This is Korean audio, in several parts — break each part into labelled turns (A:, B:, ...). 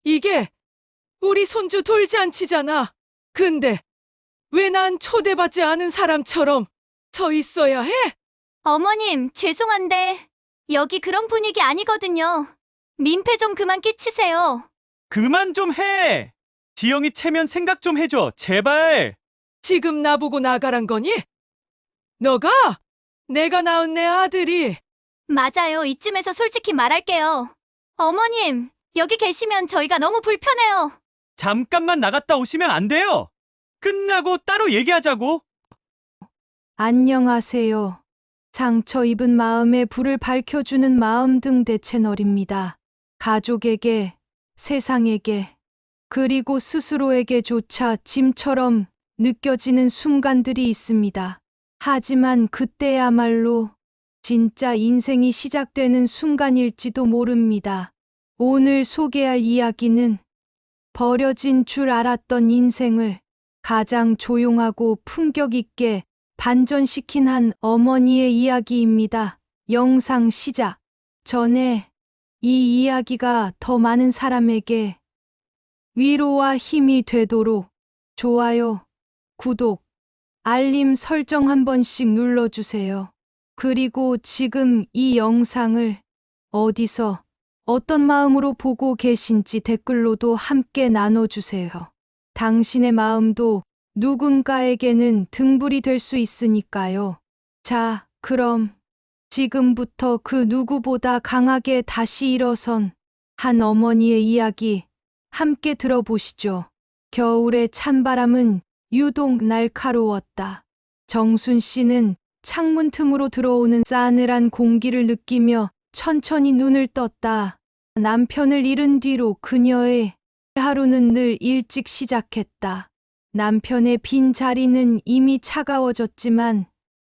A: 이게 우리 손주 돌잔치잖아. 근데 왜 난 초대받지 않은 사람처럼 서 있어야 해?
B: 어머님, 죄송한데 여기 그런 분위기 아니거든요. 민폐 좀 그만 끼치세요.
C: 그만 좀 해! 지영이 체면 생각 좀 해줘, 제발!
A: 지금 나보고 나가란 거니? 너가? 내가 낳은 내 아들이.
B: 맞아요. 이쯤에서 솔직히 말할게요. 어머님, 여기 계시면 저희가 너무 불편해요.
C: 잠깐만 나갔다 오시면 안 돼요! 끝나고 따로 얘기하자고!
D: 안녕하세요. 상처 입은 마음에 불을 밝혀주는 마음등대 채널입니다. 가족에게, 세상에게, 그리고 스스로에게조차 짐처럼 느껴지는 순간들이 있습니다. 하지만 그때야말로 진짜 인생이 시작되는 순간일지도 모릅니다. 오늘 소개할 이야기는 버려진 줄 알았던 인생을 가장 조용하고 품격 있게 반전시킨 한 어머니의 이야기입니다. 영상 시작 전에 이 이야기가 더 많은 사람에게 위로와 힘이 되도록 좋아요, 구독, 알림 설정 한 번씩 눌러주세요. 그리고 지금 이 영상을 어디서 어떤 마음으로 보고 계신지 댓글로도 함께 나눠주세요. 당신의 마음도 누군가에게는 등불이 될 수 있으니까요. 자, 그럼 지금부터 그 누구보다 강하게 다시 일어선 한 어머니의 이야기 함께 들어보시죠. 겨울의 찬바람은 유독 날카로웠다. 정순 씨는 창문 틈으로 들어오는 싸늘한 공기를 느끼며 천천히 눈을 떴다. 남편을 잃은 뒤로 그녀의 하루는 늘 일찍 시작했다. 남편의 빈 자리는 이미 차가워졌지만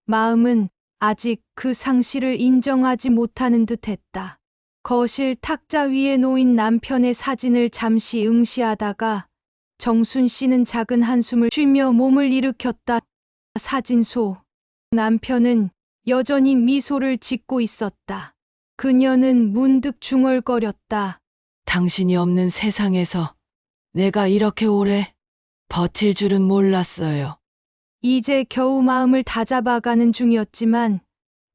D: 마음은 아직 그 상실을 인정하지 못하는 듯했다. 거실 탁자 위에 놓인 남편의 사진을 잠시 응시하다가 정순 씨는 작은 한숨을 쉬며 몸을 일으켰다. 사진 속 남편은 여전히 미소를 짓고 있었다. 그녀는 문득 중얼거렸다.
A: 당신이 없는 세상에서 내가 이렇게 오래 버틸 줄은 몰랐어요.
D: 이제 겨우 마음을 다잡아가는 중이었지만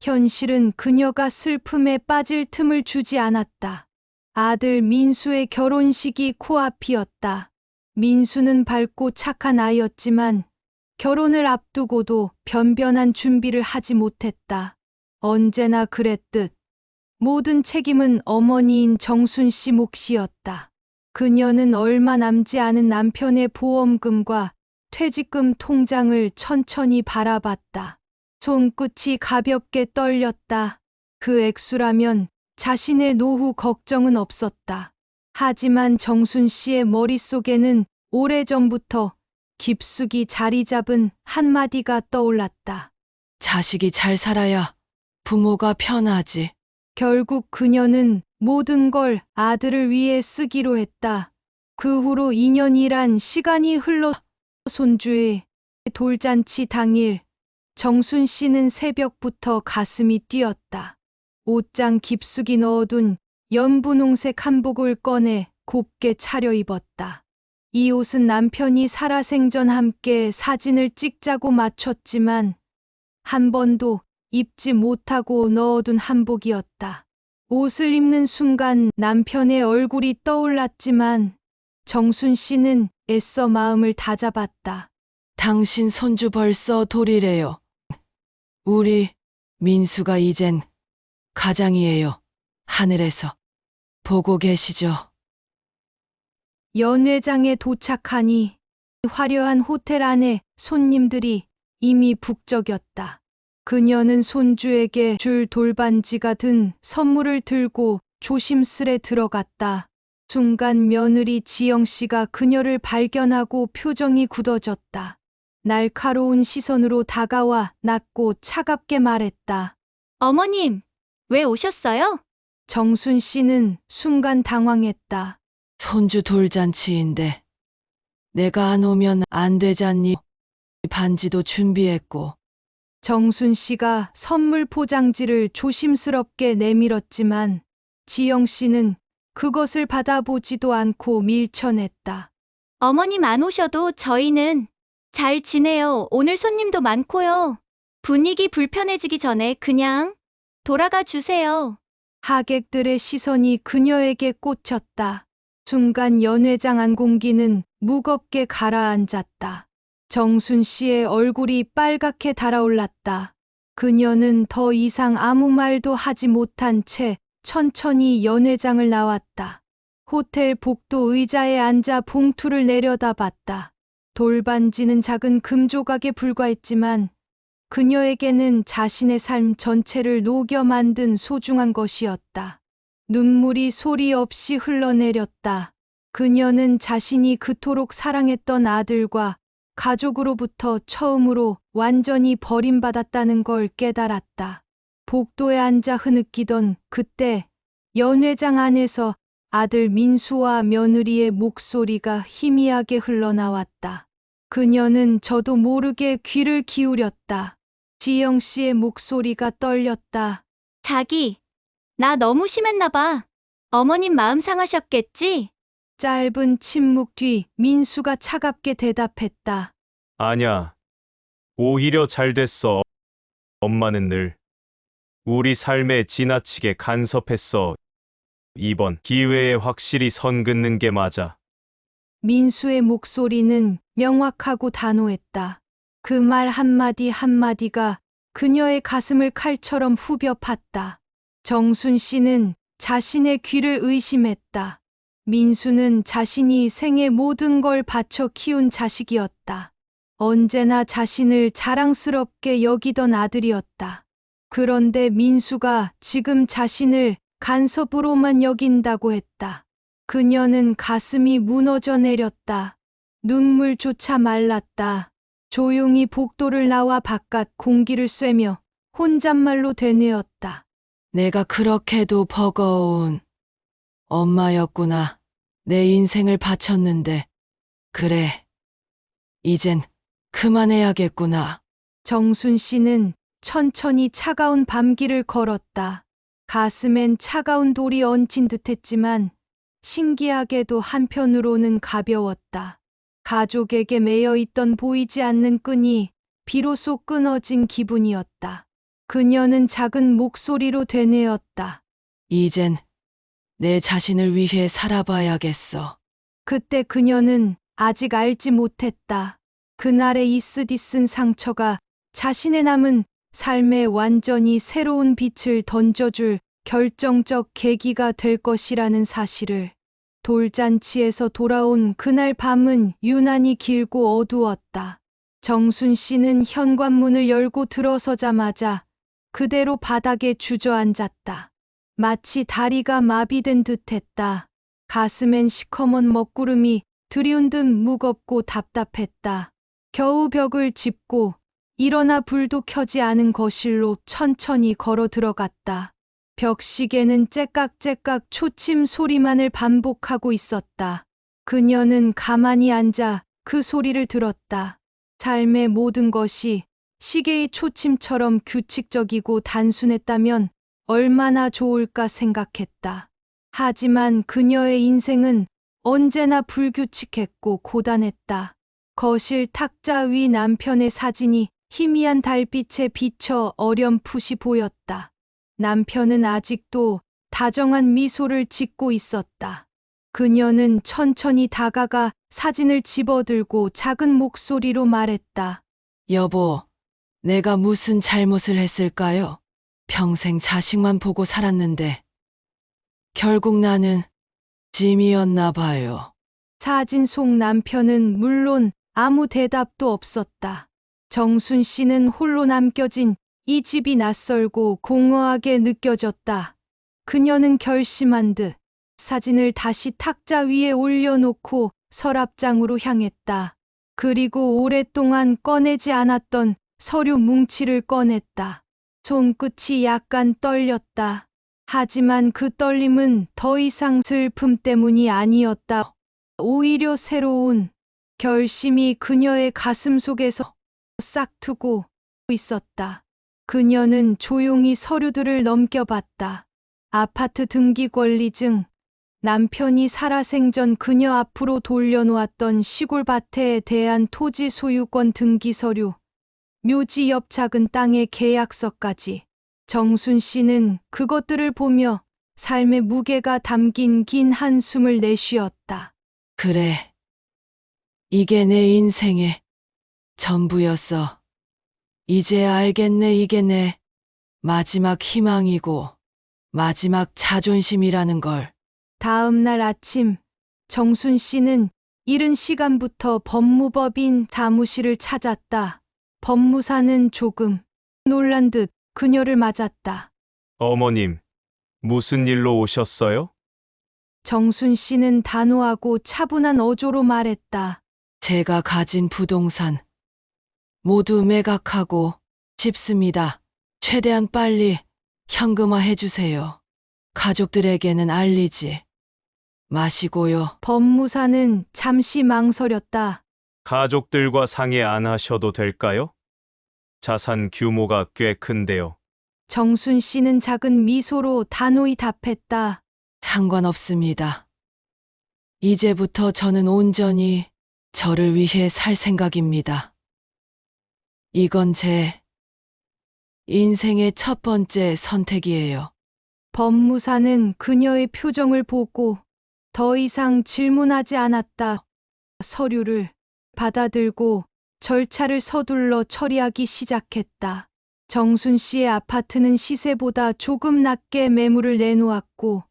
D: 현실은 그녀가 슬픔에 빠질 틈을 주지 않았다. 아들 민수의 결혼식이 코앞이었다. 민수는 밝고 착한 아이였지만 결혼을 앞두고도 변변한 준비를 하지 못했다. 언제나 그랬듯 모든 책임은 어머니인 정순 씨 몫이었다. 그녀는 얼마 남지 않은 남편의 보험금과 퇴직금 통장을 천천히 바라봤다. 손끝이 가볍게 떨렸다. 그 액수라면 자신의 노후 걱정은 없었다. 하지만 정순 씨의 머릿속에는 오래전부터 깊숙이 자리 잡은 한마디가 떠올랐다.
A: 자식이 잘 살아야 부모가 편하지.
D: 결국 그녀는 모든 걸 아들을 위해 쓰기로 했다. 그 후로 2년이란 시간이 흘러 손주의 돌잔치 당일 정순 씨는 새벽부터 가슴이 뛰었다. 옷장 깊숙이 넣어둔 연분홍색 한복을 꺼내 곱게 차려입었다. 이 옷은 남편이 살아생전 함께 사진을 찍자고 맞췄지만 한 번도 입지 못하고 넣어둔 한복이었다. 옷을 입는 순간 남편의 얼굴이 떠올랐지만 정순 씨는 애써 마음을 다잡았다.
A: 당신 손주 벌써 돌이래요. 우리 민수가 이젠 가장이에요. 하늘에서 보고 계시죠?
D: 연회장에 도착하니 화려한 호텔 안에 손님들이 이미 북적였다. 그녀는 손주에게 줄 돌반지가 든 선물을 들고 조심스레 들어갔다. 순간 며느리 지영 씨가 그녀를 발견하고 표정이 굳어졌다. 날카로운 시선으로 다가와 낮고 차갑게 말했다.
B: 어머님, 왜 오셨어요?
D: 정순 씨는 순간 당황했다.
A: 손주 돌잔치인데 내가 안 오면 안 되잖니. 반지도 준비했고.
D: 정순 씨가 선물 포장지를 조심스럽게 내밀었지만 지영 씨는 그것을 받아보지도 않고 밀쳐냈다.
B: 어머님 안 오셔도 저희는 잘 지내요. 오늘 손님도 많고요. 분위기 불편해지기 전에 그냥 돌아가 주세요.
D: 하객들의 시선이 그녀에게 꽂혔다. 순간 연회장 안 공기는 무겁게 가라앉았다. 정순 씨의 얼굴이 빨갛게 달아올랐다. 그녀는 더 이상 아무 말도 하지 못한 채 천천히 연회장을 나왔다. 호텔 복도 의자에 앉아 봉투를 내려다봤다. 돌반지는 작은 금조각에 불과했지만 그녀에게는 자신의 삶 전체를 녹여 만든 소중한 것이었다. 눈물이 소리 없이 흘러내렸다. 그녀는 자신이 그토록 사랑했던 아들과 가족으로부터 처음으로 완전히 버림받았다는 걸 깨달았다. 복도에 앉아 흐느끼던 그때 연회장 안에서 아들 민수와 며느리의 목소리가 희미하게 흘러나왔다. 그녀는 저도 모르게 귀를 기울였다. 지영 씨의 목소리가 떨렸다.
B: 자기, 나 너무 심했나 봐. 어머님 마음 상하셨겠지?
D: 짧은 침묵 뒤 민수가 차갑게 대답했다.
E: 아냐. 오히려 잘 됐어. 엄마는 늘 우리 삶에 지나치게 간섭했어. 이번 기회에 확실히 선 긋는 게 맞아.
D: 민수의 목소리는 명확하고 단호했다. 그 말 한마디 한마디가 그녀의 가슴을 칼처럼 후벼 팠다. 정순 씨는 자신의 귀를 의심했다. 민수는 자신이 생애 모든 걸 바쳐 키운 자식이었다. 언제나 자신을 자랑스럽게 여기던 아들이었다. 그런데 민수가 지금 자신을 간섭으로만 여긴다고 했다. 그녀는 가슴이 무너져 내렸다. 눈물조차 말랐다. 조용히 복도를 나와 바깥 공기를 쐬며 혼잣말로 되뇌었다.
A: 내가 그렇게도 버거운 엄마였구나. 내 인생을 바쳤는데. 그래. 이젠 그만해야겠구나.
D: 정순 씨는 천천히 차가운 밤길을 걸었다. 가슴엔 차가운 돌이 얹힌 듯했지만 신기하게도 한편으로는 가벼웠다. 가족에게 매여 있던 보이지 않는 끈이 비로소 끊어진 기분이었다. 그녀는 작은 목소리로 되뇌었다.
A: 이젠 내 자신을 위해 살아봐야겠어.
D: 그때 그녀는 아직 알지 못했다. 그날의 이스디쓴 상처가 자신의 남은 삶에 완전히 새로운 빛을 던져줄 결정적 계기가 될 것이라는 사실을. 돌잔치에서 돌아온 그날 밤은 유난히 길고 어두웠다. 정순 씨는 현관문을 열고 들어서자마자 그대로 바닥에 주저앉았다. 마치 다리가 마비된 듯했다. 가슴엔 시커먼 먹구름이 들이운 듯 무겁고 답답했다. 겨우 벽을 짚고 일어나 불도 켜지 않은 거실로 천천히 걸어 들어갔다. 벽시계는 째깍째깍 초침 소리만을 반복하고 있었다. 그녀는 가만히 앉아 그 소리를 들었다. 삶의 모든 것이 시계의 초침처럼 규칙적이고 단순했다면 얼마나 좋을까 생각했다. 하지만 그녀의 인생은 언제나 불규칙했고 고단했다. 거실 탁자 위 남편의 사진이 희미한 달빛에 비쳐 어렴풋이 보였다. 남편은 아직도 다정한 미소를 짓고 있었다. 그녀는 천천히 다가가 사진을 집어들고 작은 목소리로 말했다.
A: 여보, 내가 무슨 잘못을 했을까요? 평생 자식만 보고 살았는데 결국 나는 짐이었나 봐요.
D: 사진 속 남편은 물론 아무 대답도 없었다. 정순 씨는 홀로 남겨진 이 집이 낯설고 공허하게 느껴졌다. 그녀는 결심한 듯 사진을 다시 탁자 위에 올려놓고 서랍장으로 향했다. 그리고 오랫동안 꺼내지 않았던 서류 뭉치를 꺼냈다. 손끝이 약간 떨렸다. 하지만 그 떨림은 더 이상 슬픔 때문이 아니었다. 오히려 새로운 결심이 그녀의 가슴 속에서 싹트고 있었다. 그녀는 조용히 서류들을 넘겨봤다. 아파트 등기 권리증, 남편이 살아생전 그녀 앞으로 돌려놓았던 시골밭에 대한 토지 소유권 등기 서류, 묘지 옆 작은 땅의 계약서까지. 정순 씨는 그것들을 보며 삶의 무게가 담긴 긴 한숨을 내쉬었다.
A: 그래. 이게 내 인생의 전부였어. 이제 알겠네. 이게 내 마지막 희망이고 마지막 자존심이라는 걸.
D: 다음 날 아침, 정순 씨는 이른 시간부터 법무법인 사무실을 찾았다. 법무사는 조금 놀란 듯 그녀를 맞았다.
E: 어머님, 무슨 일로 오셨어요?
D: 정순 씨는 단호하고 차분한 어조로 말했다.
A: 제가 가진 부동산 모두 매각하고 싶습니다. 최대한 빨리 현금화해 주세요. 가족들에게는 알리지 마시고요.
D: 법무사는 잠시 망설였다.
E: 가족들과 상의 안 하셔도 될까요? 자산 규모가 꽤 큰데요.
D: 정순 씨는 작은 미소로 단호히 답했다.
A: 상관없습니다. 이제부터 저는 온전히 저를 위해 살 생각입니다. 이건 제 인생의 첫 번째 선택이에요.
D: 법무사는 그녀의 표정을 보고 더 이상 질문하지 않았다. 서류를 받아들고 절차를 서둘러 처리하기 시작했다. 정순 씨의 아파트는 시세보다 조금 낮게 매물을 내놓았고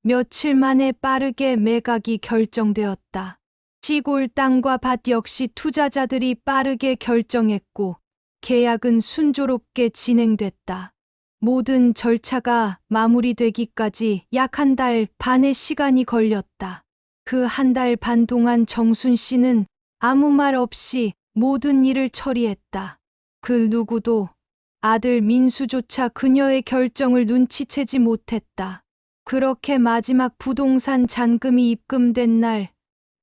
D: 며칠 만에 빠르게 매각이 결정되었다. 시골 땅과 밭 역시 투자자들이 빠르게 결정했고 계약은 순조롭게 진행됐다. 모든 절차가 마무리되기까지 약 한 달 반의 시간이 걸렸다. 그 한 달 반 동안 정순 씨는 아무 말 없이 모든 일을 처리했다. 그 누구도 아들 민수조차 그녀의 결정을 눈치채지 못했다. 그렇게 마지막 부동산 잔금이 입금된 날,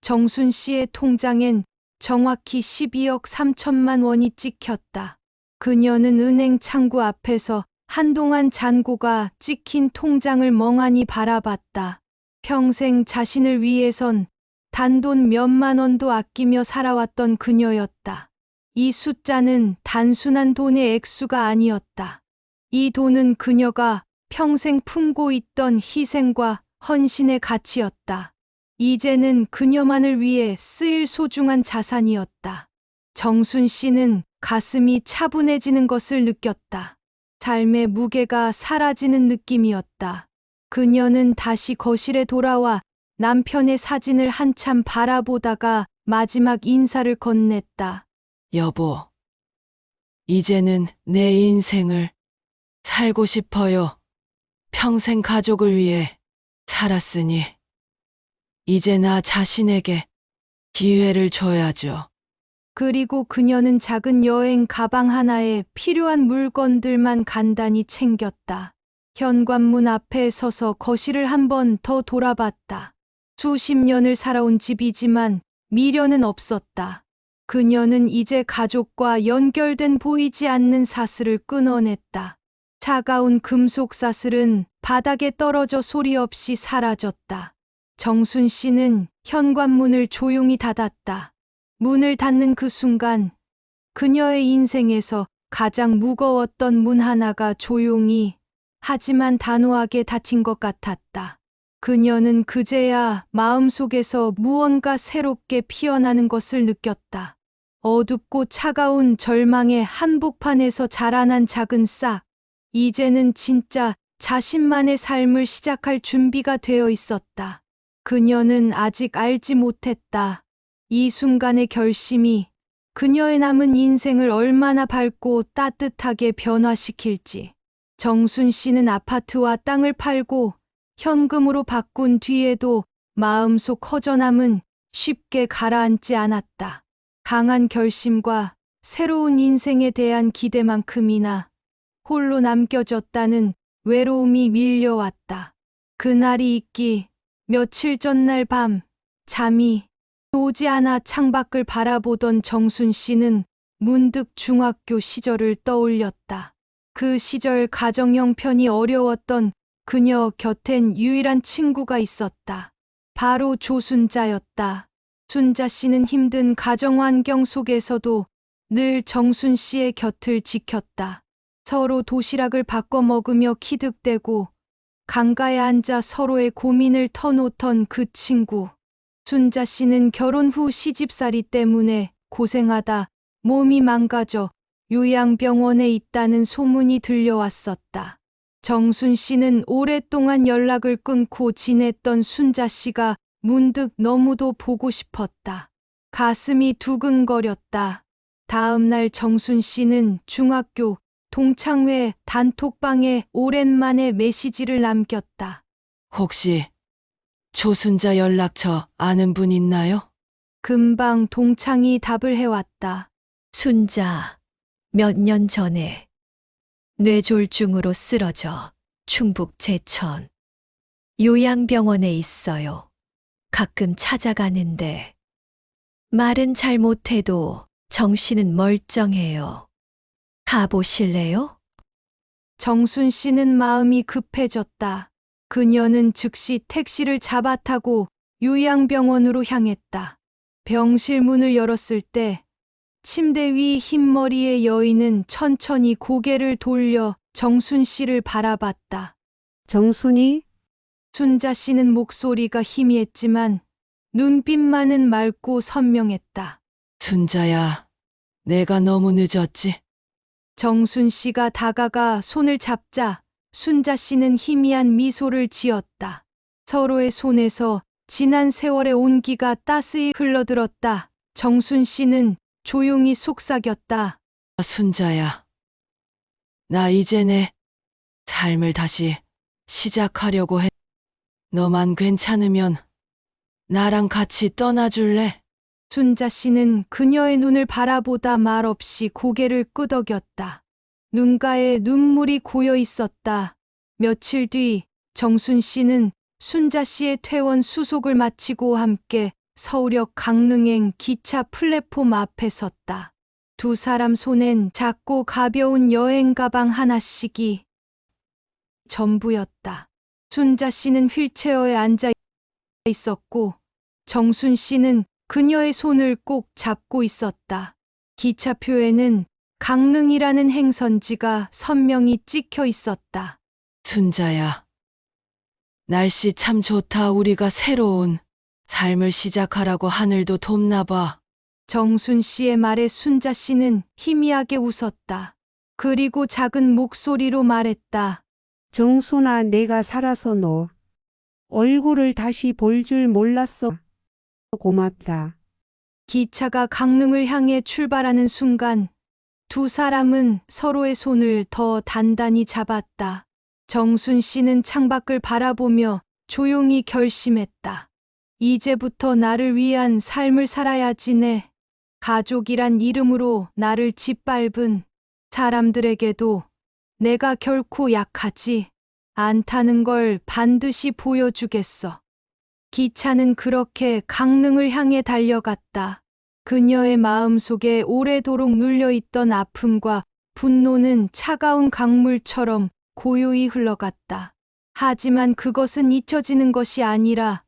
D: 정순 씨의 통장엔 정확히 12억 3천만 원이 찍혔다. 그녀는 은행 창구 앞에서 한동안 잔고가 찍힌 통장을 멍하니 바라봤다. 평생 자신을 위해선 단돈 몇만 원도 아끼며 살아왔던 그녀였다. 이 숫자는 단순한 돈의 액수가 아니었다. 이 돈은 그녀가 평생 품고 있던 희생과 헌신의 가치였다. 이제는 그녀만을 위해 쓰일 소중한 자산이었다. 정순 씨는 가슴이 차분해지는 것을 느꼈다. 삶의 무게가 사라지는 느낌이었다. 그녀는 다시 거실에 돌아와 남편의 사진을 한참 바라보다가 마지막 인사를 건넸다.
A: 여보, 이제는 내 인생을 살고 싶어요. 평생 가족을 위해 살았으니 이제 나 자신에게 기회를 줘야죠.
D: 그리고 그녀는 작은 여행 가방 하나에 필요한 물건들만 간단히 챙겼다. 현관문 앞에 서서 거실을 한 번 더 돌아봤다. 수십 년을 살아온 집이지만 미련은 없었다. 그녀는 이제 가족과 연결된 보이지 않는 사슬을 끊어냈다. 차가운 금속 사슬은 바닥에 떨어져 소리 없이 사라졌다. 정순 씨는 현관문을 조용히 닫았다. 문을 닫는 그 순간 그녀의 인생에서 가장 무거웠던 문 하나가 조용히 하지만 단호하게 닫힌 것 같았다. 그녀는 그제야 마음속에서 무언가 새롭게 피어나는 것을 느꼈다. 어둡고 차가운 절망의 한복판에서 자라난 작은 싹. 이제는 진짜 자신만의 삶을 시작할 준비가 되어 있었다. 그녀는 아직 알지 못했다. 이 순간의 결심이 그녀의 남은 인생을 얼마나 밝고 따뜻하게 변화시킬지. 정순 씨는 아파트와 땅을 팔고 현금으로 바꾼 뒤에도 마음속 허전함은 쉽게 가라앉지 않았다. 강한 결심과 새로운 인생에 대한 기대만큼이나 홀로 남겨졌다는 외로움이 밀려왔다. 그날이 있기 며칠 전날 밤 잠이 오지 않아 창밖을 바라보던 정순 씨는 문득 중학교 시절을 떠올렸다. 그 시절 가정 형편이 어려웠던 그녀 곁엔 유일한 친구가 있었다. 바로 조순자였다. 순자 씨는 힘든 가정 환경 속에서도 늘 정순 씨의 곁을 지켰다. 서로 도시락을 바꿔 먹으며 키득대고 강가에 앉아 서로의 고민을 터놓던 그 친구. 순자 씨는 결혼 후 시집살이 때문에 고생하다 몸이 망가져 요양병원에 있다는 소문이 들려왔었다. 정순 씨는 오랫동안 연락을 끊고 지냈던 순자 씨가 문득 너무도 보고 싶었다. 가슴이 두근거렸다. 다음 날 정순 씨는 중학교 동창회 단톡방에 오랜만에 메시지를 남겼다.
A: 혹시 조순자 연락처 아는 분 있나요?
D: 금방 동창이 답을 해왔다.
F: 순자, 몇 년 전에 뇌졸중으로 쓰러져 충북 제천 요양병원에 있어요. 가끔 찾아가는데 말은 잘 못해도 정신은 멀쩡해요. 가보실래요?
D: 정순 씨는 마음이 급해졌다. 그녀는 즉시 택시를 잡아 타고 요양병원으로 향했다. 병실 문을 열었을 때 침대 위 흰머리의 여인은 천천히 고개를 돌려 정순 씨를 바라봤다.
G: 정순이?
D: 순자 씨는 목소리가 희미했지만 눈빛만은 맑고 선명했다.
A: 순자야, 내가 너무 늦었지?
D: 정순 씨가 다가가 손을 잡자 순자 씨는 희미한 미소를 지었다. 서로의 손에서 지난 세월의 온기가 따스히 흘러들었다. 정순 씨는 조용히 속삭였다.
A: 순자야, 나 이제 내 삶을 다시 시작하려고 해. 너만 괜찮으면 나랑 같이 떠나줄래?
D: 순자 씨는 그녀의 눈을 바라보다 말없이 고개를 끄덕였다. 눈가에 눈물이 고여 있었다. 며칠 뒤 정순 씨는 순자 씨의 퇴원 수속을 마치고 함께 서울역 강릉행 기차 플랫폼 앞에 섰다. 두 사람 손엔 작고 가벼운 여행 가방 하나씩이 전부였다. 순자 씨는 휠체어에 앉아 있었고 정순 씨는 그녀의 손을 꼭 잡고 있었다. 기차표에는 강릉이라는 행선지가 선명히 찍혀 있었다.
A: 순자야, 날씨 참 좋다. 우리가 새로운 삶을 시작하라고 하늘도 돕나 봐.
D: 정순 씨의 말에 순자 씨는 희미하게 웃었다. 그리고 작은 목소리로 말했다.
G: 정순아, 내가 살아서 너 얼굴을 다시 볼 줄 몰랐어. 고맙다.
D: 기차가 강릉을 향해 출발하는 순간 두 사람은 서로의 손을 더 단단히 잡았다. 정순 씨는 창밖을 바라보며 조용히 결심했다. 이제부터 나를 위한 삶을 살아야지. 내 가족이란 이름으로 나를 짓밟은 사람들에게도 내가 결코 약하지 않다는 걸 반드시 보여주겠어. 기차는 그렇게 강릉을 향해 달려갔다. 그녀의 마음속에 오래도록 눌려있던 아픔과 분노는 차가운 강물처럼 고요히 흘러갔다. 하지만 그것은 잊혀지는 것이 아니라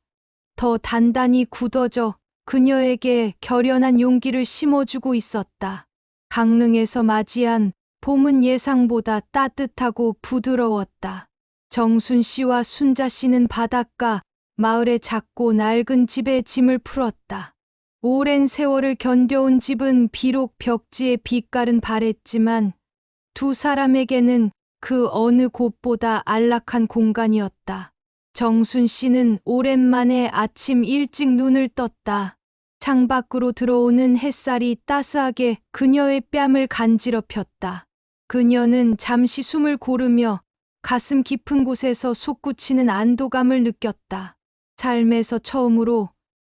D: 더 단단히 굳어져 그녀에게 결연한 용기를 심어주고 있었다. 강릉에서 맞이한 봄은 예상보다 따뜻하고 부드러웠다. 정순 씨와 순자 씨는 바닷가 마을의 작고 낡은 집에 짐을 풀었다. 오랜 세월을 견뎌온 집은 비록 벽지에 빛깔은 바랬지만 두 사람에게는 그 어느 곳보다 안락한 공간이었다. 정순 씨는 오랜만에 아침 일찍 눈을 떴다. 창밖으로 들어오는 햇살이 따스하게 그녀의 뺨을 간지럽혔다. 그녀는 잠시 숨을 고르며 가슴 깊은 곳에서 솟구치는 안도감을 느꼈다. 삶에서 처음으로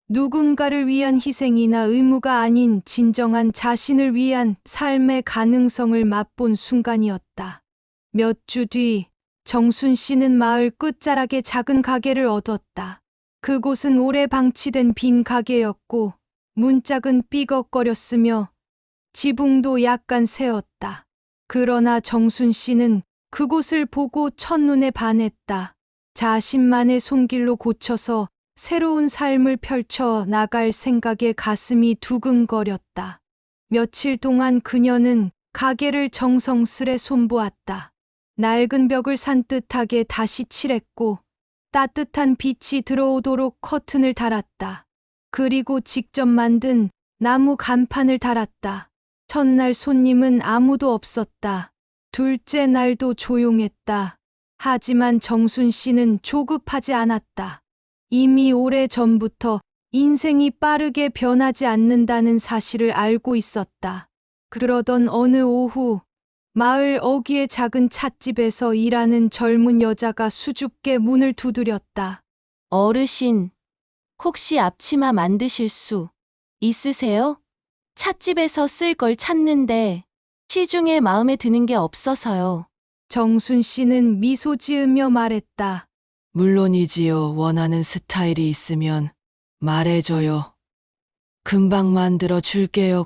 D: 누군가를 위한 희생이나 의무가 아닌 진정한 자신을 위한 삶의 가능성을 맛본 순간이었다. 몇 주 뒤 정순 씨는 마을 끝자락의 작은 가게를 얻었다. 그곳은 오래 방치된 빈 가게였고 문짝은 삐걱거렸으며 지붕도 약간 새었다. 그러나 정순 씨는 그곳을 보고 첫눈에 반했다. 자신만의 손길로 고쳐서 새로운 삶을 펼쳐 나갈 생각에 가슴이 두근거렸다. 며칠 동안 그녀는 가게를 정성스레 손보았다. 낡은 벽을 산뜻하게 다시 칠했고 따뜻한 빛이 들어오도록 커튼을 달았다. 그리고 직접 만든 나무 간판을 달았다. 첫날 손님은 아무도 없었다. 둘째 날도 조용했다. 하지만 정순 씨는 조급하지 않았다. 이미 오래 전부터 인생이 빠르게 변하지 않는다는 사실을 알고 있었다. 그러던 어느 오후, 마을 어귀의 작은 찻집에서 일하는 젊은 여자가 수줍게 문을 두드렸다.
H: 어르신, 혹시 앞치마 만드실 수 있으세요? 찻집에서 쓸 걸 찾는데 시중에 마음에 드는 게 없어서요.
D: 정순 씨는 미소 지으며 말했다.
I: 물론이지요. 원하는 스타일이 있으면 말해줘요. 금방 만들어 줄게요.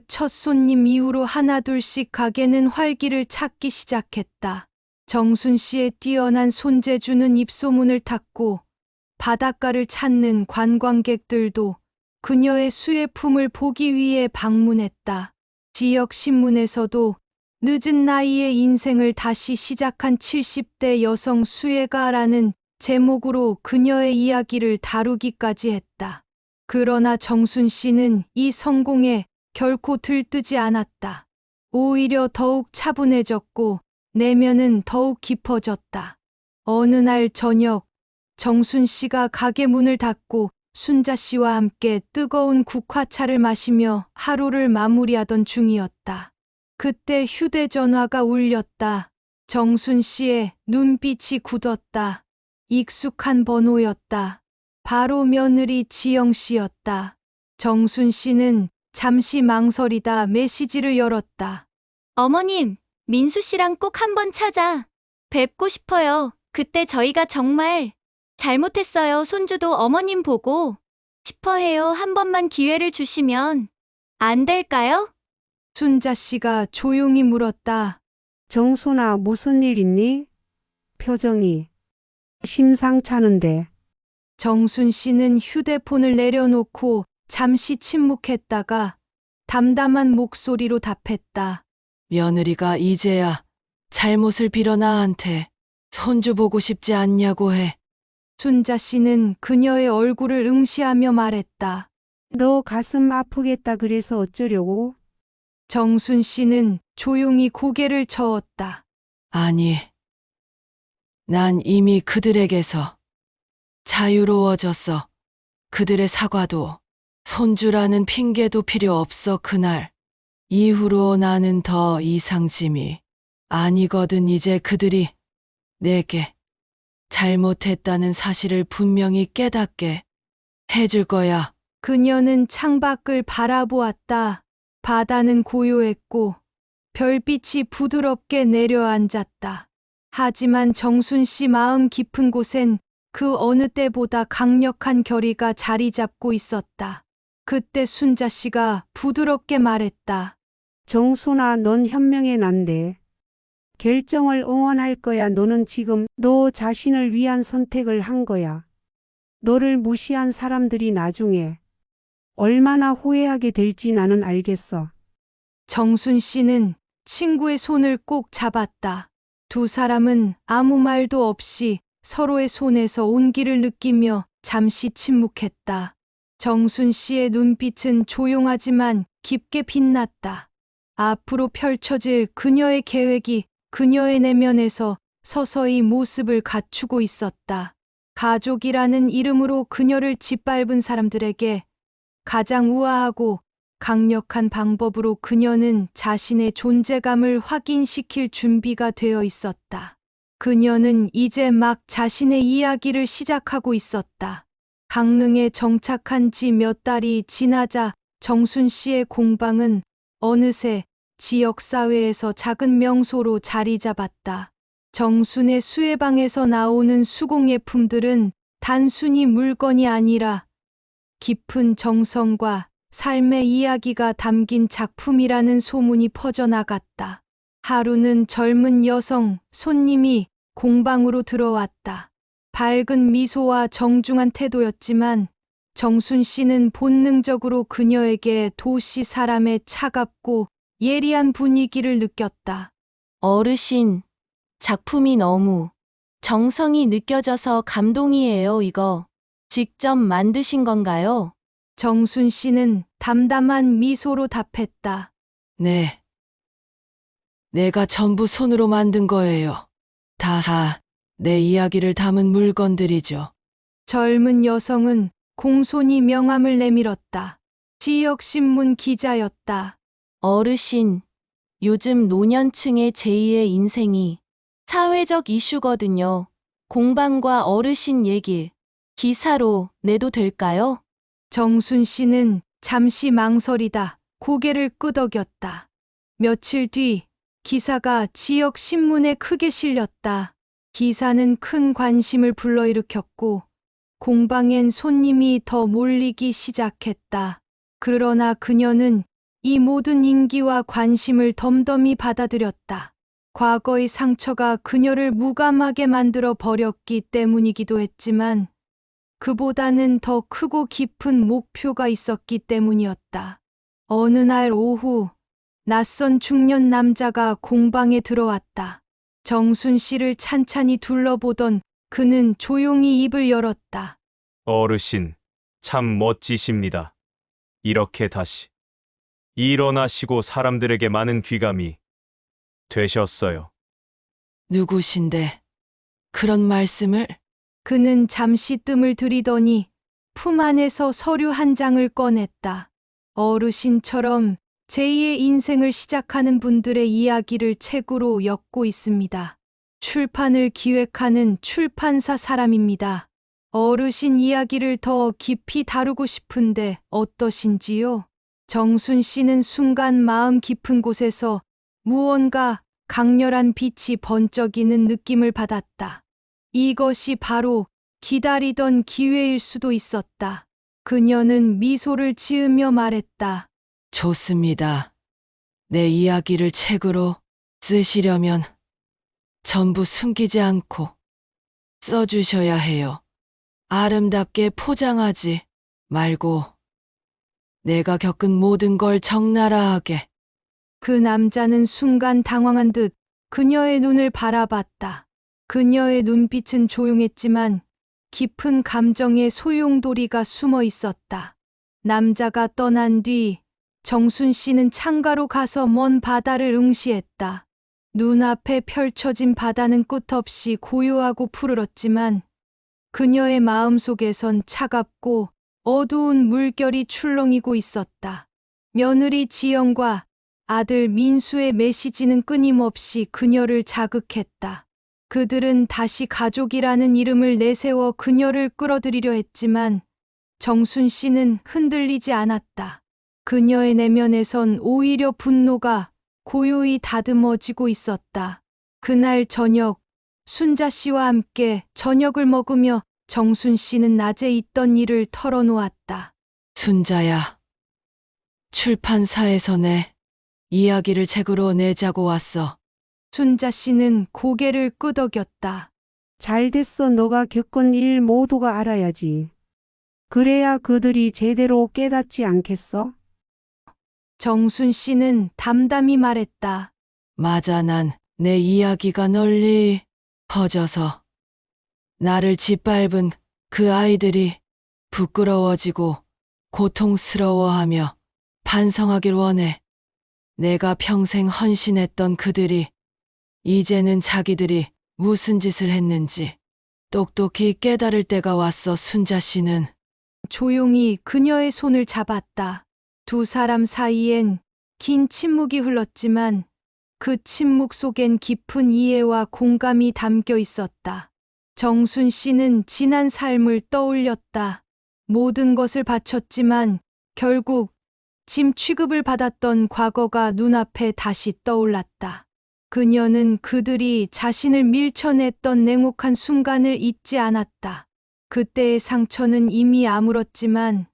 D: 첫 손님 이후로 하나둘씩 가게는 활기를 찾기 시작했다. 정순 씨의 뛰어난 손재주는 입소문을 탔고 바닷가를 찾는 관광객들도 그녀의 수혜품을 보기 위해 방문했다. 지역 신문에서도 늦은 나이에 인생을 다시 시작한 70대 여성 수혜가라는 제목으로 그녀의 이야기를 다루기까지 했다. 그러나 정순 씨는 이 성공에 결코 들뜨지 않았다. 오히려 더욱 차분해졌고 내면은 더욱 깊어졌다. 어느 날 저녁, 정순 씨가 가게 문을 닫고 순자 씨와 함께 뜨거운 국화차를 마시며 하루를 마무리하던 중이었다. 그때 휴대전화가 울렸다. 정순 씨의 눈빛이 굳었다. 익숙한 번호였다. 바로 며느리 지영 씨였다. 정순 씨는 잠시 망설이다 메시지를 열었다.
B: 어머님, 민수 씨랑 꼭 한번 찾아 뵙고 싶어요. 그때 저희가 정말 잘못했어요. 손주도 어머님 보고 싶어 해요. 한 번만 기회를 주시면 안 될까요?
D: 순자 씨가 조용히 물었다.
G: 정순아, 무슨 일 있니? 표정이 심상찮은데.
D: 정순 씨는 휴대폰을 내려놓고 잠시 침묵했다가 담담한 목소리로 답했다.
I: 며느리가 이제야 잘못을 빌어 나한테 손주 보고 싶지 않냐고 해.
D: 순자 씨는 그녀의 얼굴을 응시하며 말했다.
G: 너 가슴 아프겠다 그래서 어쩌려고?
D: 정순 씨는 조용히 고개를 저었다.
I: 아니, 난 이미 그들에게서 자유로워졌어. 그들의 사과도 손주라는 핑계도 필요 없어. 그날 이후로 나는 더 이상 짐이 아니거든. 이제 그들이 내게 잘못했다는 사실을 분명히 깨닫게 해줄 거야.
D: 그녀는 창밖을 바라보았다. 바다는 고요했고 별빛이 부드럽게 내려앉았다. 하지만 정순 씨 마음 깊은 곳엔 그 어느 때보다 강력한 결의가 자리 잡고 있었다. 그때 순자 씨가 부드럽게 말했다.
G: 정순아, 넌 현명해 난데. 결정을 응원할 거야. 너는 지금 너 자신을 위한 선택을 한 거야. 너를 무시한 사람들이 나중에 얼마나 후회하게 될지 나는 알겠어.
D: 정순 씨는 친구의 손을 꼭 잡았다. 두 사람은 아무 말도 없이 서로의 손에서 온기를 느끼며 잠시 침묵했다. 정순 씨의 눈빛은 조용하지만 깊게 빛났다. 앞으로 펼쳐질 그녀의 계획이 그녀의 내면에서 서서히 모습을 갖추고 있었다. 가족이라는 이름으로 그녀를 짓밟은 사람들에게 가장 우아하고 강력한 방법으로 그녀는 자신의 존재감을 확인시킬 준비가 되어 있었다. 그녀는 이제 막 자신의 이야기를 시작하고 있었다. 강릉에 정착한 지 몇 달이 지나자 정순 씨의 공방은 어느새 지역사회에서 작은 명소로 자리 잡았다. 정순의 수혜방에서 나오는 수공예품들은 단순히 물건이 아니라 깊은 정성과 삶의 이야기가 담긴 작품이라는 소문이 퍼져나갔다. 하루는 젊은 여성 손님이 공방으로 들어왔다. 밝은 미소와 정중한 태도였지만 정순 씨는 본능적으로 그녀에게 도시 사람의 차갑고 예리한 분위기를 느꼈다.
H: 어르신, 작품이 너무 정성이 느껴져서 감동이에요, 이거. 직접 만드신 건가요?
D: 정순 씨는 담담한 미소로 답했다.
I: 네. 내가 전부 손으로 만든 거예요. 다 내 이야기를 담은 물건들이죠.
D: 젊은 여성은 공손히 명함을 내밀었다. 지역신문 기자였다.
H: 어르신, 요즘 노년층의 제2의 인생이 사회적 이슈거든요. 공방과 어르신 얘길 기사로 내도 될까요?
D: 정순 씨는 잠시 망설이다 고개를 끄덕였다. 며칠 뒤 기사가 지역 신문에 크게 실렸다. 기사는 큰 관심을 불러일으켰고 공방엔 손님이 더 몰리기 시작했다. 그러나 그녀는 이 모든 인기와 관심을 덤덤히 받아들였다. 과거의 상처가 그녀를 무감하게 만들어 버렸기 때문이기도 했지만 그보다는 더 크고 깊은 목표가 있었기 때문이었다. 어느 날 오후 낯선 중년 남자가 공방에 들어왔다. 정순 씨를 찬찬히 둘러보던 그는 조용히 입을 열었다.
E: 어르신, 참 멋지십니다. 이렇게 다시 일어나시고 사람들에게 많은 귀감이 되셨어요.
I: 누구신데 그런 말씀을?
D: 그는 잠시 뜸을 들이더니 품 안에서 서류 한 장을 꺼냈다. 어르신처럼 제2의 인생을 시작하는 분들의 이야기를 책으로 엮고 있습니다. 출판을 기획하는 출판사 사람입니다. 어르신 이야기를 더 깊이 다루고 싶은데 어떠신지요? 정순 씨는 순간 마음 깊은 곳에서 무언가 강렬한 빛이 번쩍이는 느낌을 받았다. 이것이 바로 기다리던 기회일 수도 있었다. 그녀는 미소를 지으며 말했다.
I: 좋습니다. 내 이야기를 책으로 쓰시려면 전부 숨기지 않고 써주셔야 해요. 아름답게 포장하지 말고 내가 겪은 모든 걸 적나라하게.
D: 그 남자는 순간 당황한 듯 그녀의 눈을 바라봤다. 그녀의 눈빛은 조용했지만 깊은 감정의 소용돌이가 숨어 있었다. 남자가 떠난 뒤 정순 씨는 창가로 가서 먼 바다를 응시했다. 눈앞에 펼쳐진 바다는 끝없이 고요하고 푸르렀지만 그녀의 마음속에선 차갑고 어두운 물결이 출렁이고 있었다. 며느리 지영과 아들 민수의 메시지는 끊임없이 그녀를 자극했다. 그들은 다시 가족이라는 이름을 내세워 그녀를 끌어들이려 했지만 정순 씨는 흔들리지 않았다. 그녀의 내면에선 오히려 분노가 고요히 다듬어지고 있었다. 그날 저녁, 순자 씨와 함께 저녁을 먹으며 정순 씨는 낮에 있던 일을 털어놓았다.
I: 순자야, 출판사에서 내 이야기를 책으로 내자고 왔어.
D: 순자 씨는 고개를 끄덕였다.
G: 잘 됐어. 너가 겪은 일 모두가 알아야지. 그래야 그들이 제대로 깨닫지 않겠어?
D: 정순 씨는 담담히 말했다.
I: 맞아, 난 내 이야기가 널리 퍼져서 나를 짓밟은 그 아이들이 부끄러워지고 고통스러워하며 반성하길 원해. 내가 평생 헌신했던 그들이 이제는 자기들이 무슨 짓을 했는지 똑똑히 깨달을 때가 왔어. 순자 씨는
D: 조용히 그녀의 손을 잡았다. 두 사람 사이엔 긴 침묵이 흘렀지만 그 침묵 속엔 깊은 이해와 공감이 담겨 있었다. 정순 씨는 지난 삶을 떠올렸다. 모든 것을 바쳤지만 결국 짐 취급을 받았던 과거가 눈앞에 다시 떠올랐다. 그녀는 그들이 자신을 밀쳐냈던 냉혹한 순간을 잊지 않았다. 그때의 상처는 이미 아물었지만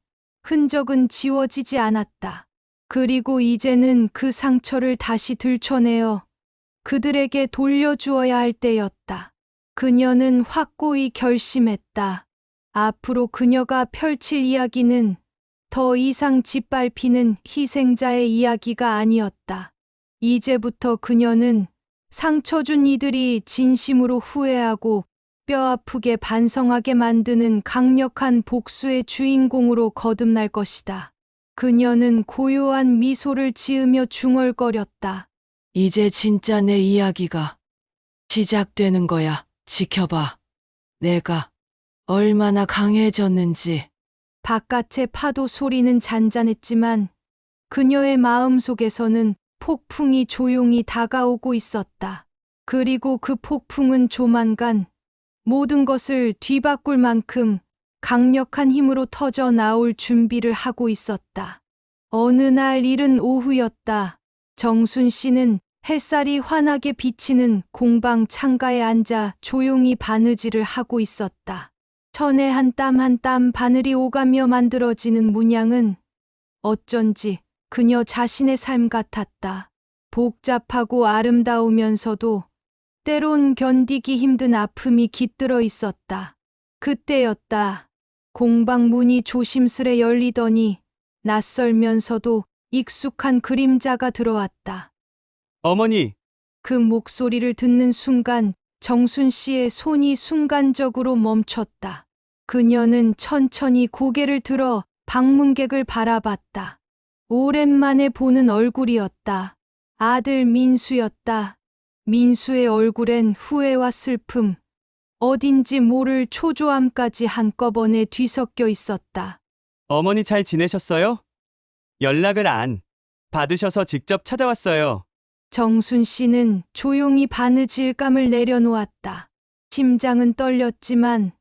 D: 흔적은 지워지지 않았다. 그리고 이제는 그 상처를 다시 들춰내어 그들에게 돌려주어야 할 때였다. 그녀는 확고히 결심했다. 앞으로 그녀가 펼칠 이야기는 더 이상 짓밟히는 희생자의 이야기가 아니었다. 이제부터 그녀는 상처 준 이들이 진심으로 후회하고 뼈아프게 반성하게 만드는 강력한 복수의 주인공으로 거듭날 것이다. 그녀는 고요한 미소를 지으며 중얼거렸다.
I: 이제 진짜 내 이야기가 시작되는 거야. 지켜봐. 내가 얼마나 강해졌는지.
D: 바깥의 파도 소리는 잔잔했지만 그녀의 마음속에서는 폭풍이 조용히 다가오고 있었다. 그리고 그 폭풍은 조만간 모든 것을 뒤바꿀 만큼 강력한 힘으로 터져 나올 준비를 하고 있었다. 어느 날 이른 오후였다. 정순 씨는 햇살이 환하게 비치는 공방 창가에 앉아 조용히 바느질을 하고 있었다. 천에 한 땀 한 땀 바늘이 오가며 만들어지는 문양은 어쩐지 그녀 자신의 삶 같았다. 복잡하고 아름다우면서도 때론 견디기 힘든 아픔이 깃들어 있었다. 그때였다. 공방 문이 조심스레 열리더니 낯설면서도 익숙한 그림자가 들어왔다.
C: 어머니,
D: 그 목소리를 듣는 순간 정순 씨의 손이 순간적으로 멈췄다. 그녀는 천천히 고개를 들어 방문객을 바라봤다. 오랜만에 보는 얼굴이었다. 아들 민수였다. 민수의 얼굴엔 후회와 슬픔, 어딘지 모를 초조함까지 한꺼번에 뒤섞여 있었다.
C: 어머니 잘 지내셨어요? 연락을 안 받으셔서 직접 찾아왔어요.
D: 정순 씨는 조용히 바느질감을 내려놓았다. 심장은 떨렸지만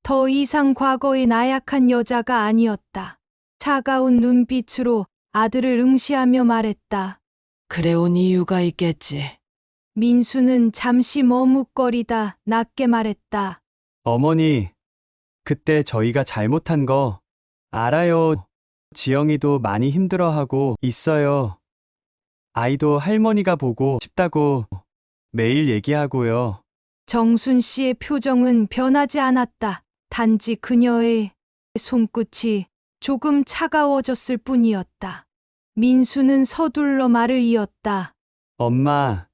D: 더 이상 과거의 나약한 여자가 아니었다. 차가운 눈빛으로 아들을 응시하며 말했다.
I: 그래 온 이유가 있겠지.
D: 민수는 잠시 머뭇거리다 낮게 말했다.
C: 어머니, 그때 저희가 잘못한 거 알아요. 지영이도 많이 힘들어하고 있어요. 아이도 할머니가 보고 싶다고 매일 얘기하고요.
D: 정순 씨의 표정은 변하지 않았다. 단지 그녀의 손끝이 조금 차가워졌을 뿐이었다. 민수는 서둘러 말을 이었다.
C: 엄마,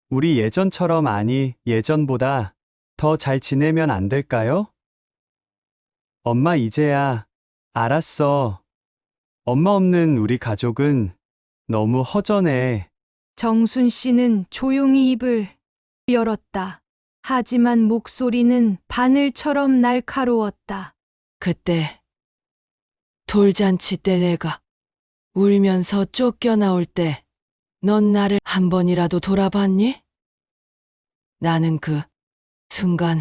C: 우리 예전처럼 아니, 예전보다 더 잘 지내면 안 될까요? 엄마 이제야 알았어. 엄마 없는 우리 가족은 너무 허전해.
D: 정순 씨는 조용히 입을 열었다. 하지만 목소리는 바늘처럼 날카로웠다.
I: 그때 돌잔치 때 내가 울면서 쫓겨나올 때 넌 나를 한 번이라도 돌아봤니? 나는 그 순간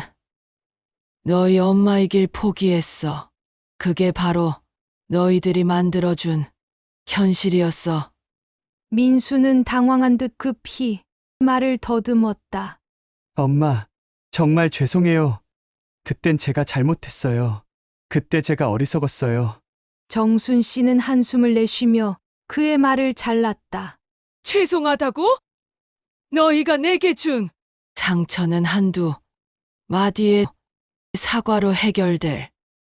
I: 너희 엄마의 길 포기했어. 그게 바로 너희들이 만들어준 현실이었어.
D: 민수는 당황한 듯 급히 말을 더듬었다.
C: 엄마, 정말 죄송해요. 그땐 제가 잘못했어요. 그때 제가 어리석었어요.
D: 정순 씨는 한숨을 내쉬며 그의 말을 잘랐다.
A: 죄송하다고? 너희가 내게 준
I: 상처는 한두 마디의 사과로 해결될